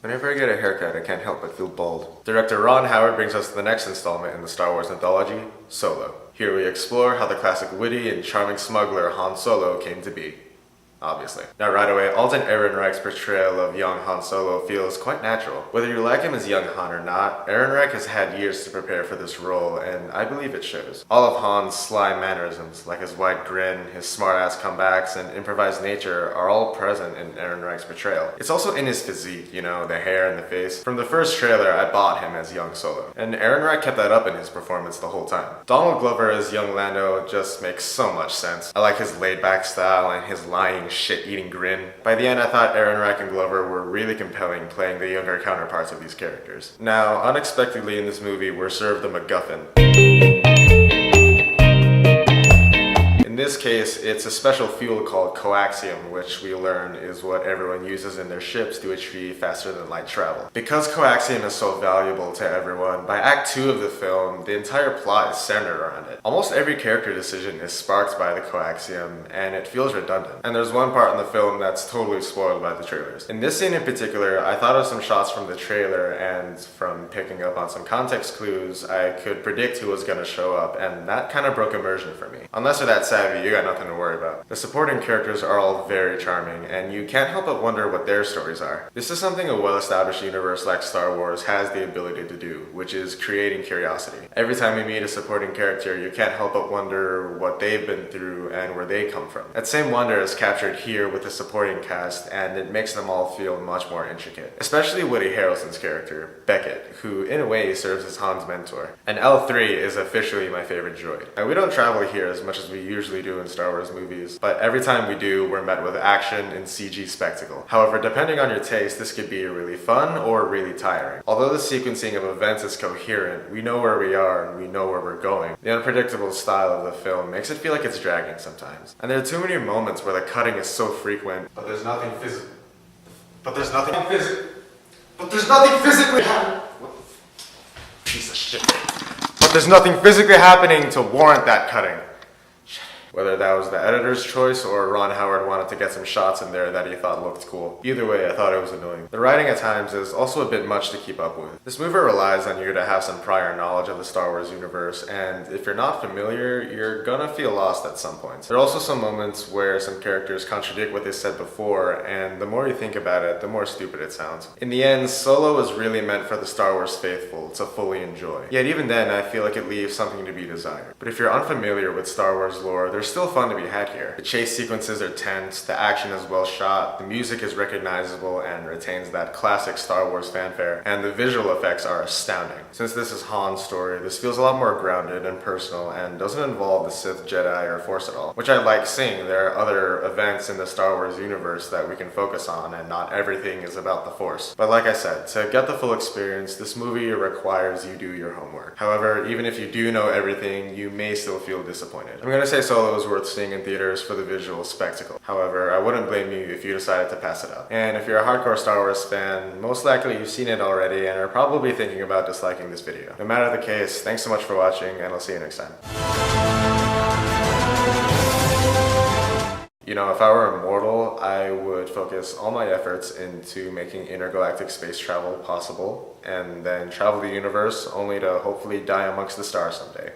Whenever I get a haircut, I can't help but feel bald. Director Ron Howard brings us to the next installment in the Star Wars anthology, Solo. Here we explore how the classic witty and charming smuggler Han Solo came to be. Obviously. Now right away, Alden Ehrenreich's portrayal of young Han Solo feels quite natural. Whether you like him as young Han or not, Ehrenreich has had years to prepare for this role, and I believe it shows. All of Han's sly mannerisms, like his wide grin, his smart-ass comebacks, and improvised nature, are all present in Ehrenreich's portrayal. It's also in his physique, you know, the hair and the face. From the first trailer, I bought him as young Solo, and Ehrenreich kept that up in his performance the whole time. Donald Glover as young Lando just makes so much sense. I like his laid-back style and his lying shit-eating grin. By the end, I thought Ehrenreich and Glover were really compelling playing the younger counterparts of these characters. Now, unexpectedly in this movie, we're served a MacGuffin. In this case, it's a special fuel called coaxium, which we learn is what everyone uses in their ships to achieve faster than light travel. Because coaxium is so valuable to everyone, by Act 2 of the film, the entire plot is centered around it. Almost every character decision is sparked by the coaxium, and it feels redundant. And there's one part in the film that's totally spoiled by the trailers. In this scene in particular, I thought of some shots from the trailer, and from picking up on some context clues, I could predict who was going to show up, and that kind of broke immersion for me. Unless you're that savvy, you got nothing to worry about. The supporting characters are all very charming, and you can't help but wonder what their stories are. This is something a well-established universe like Star Wars has the ability to do, which is creating curiosity. Every time we meet a supporting character, you can't help but wonder what they've been through and where they come from. That same wonder is captured here with the supporting cast, and it makes them all feel much more intricate. Especially Woody Harrelson's character, Beckett, who in a way serves as Han's mentor. And L3 is officially my favorite droid. Now, we don't travel here as much as we usually do in Star Wars movies, but every time we do, we're met with action and CG spectacle. However, depending on your taste, this could be really fun or really tiring. Although the sequencing of events is coherent, we know where we are and we know where we're going. The unpredictable style of the film makes it feel like it's dragging sometimes. And there are too many moments where the cutting is so frequent, but there's nothing physically happening. Piece of shit. But there's nothing physically happening to warrant that cutting. Whether that was the editor's choice or Ron Howard wanted to get some shots in there that he thought looked cool. Either way, I thought it was annoying. The writing at times is also a bit much to keep up with. This movie relies on you to have some prior knowledge of the Star Wars universe, and if you're not familiar, you're gonna feel lost at some points. There are also some moments where some characters contradict what they said before, and the more you think about it, the more stupid it sounds. In the end, Solo was really meant for the Star Wars faithful to fully enjoy. Yet even then, I feel like it leaves something to be desired. But if you're unfamiliar with Star Wars lore, there's still fun to be had here. The chase sequences are tense, the action is well shot, the music is recognizable and retains that classic Star Wars fanfare, and the visual effects are astounding. Since this is Han's story, this feels a lot more grounded and personal and doesn't involve the Sith, Jedi, or Force at all, which I like seeing. There are other events in the Star Wars universe that we can focus on, and not everything is about the Force. But like I said, to get the full experience, this movie requires you do your homework. However, even if you do know everything, you may still feel disappointed. I'm gonna say Solo is worth seeing in theaters for the visual spectacle. However, I wouldn't blame you if you decided to pass it up. And if you're a hardcore Star Wars fan, most likely you've seen it already and are probably thinking about disliking this video. No matter the case, thanks so much for watching, and I'll see you next time. You know, if I were immortal, I would focus all my efforts into making intergalactic space travel possible, and then travel the universe only to hopefully die amongst the stars someday.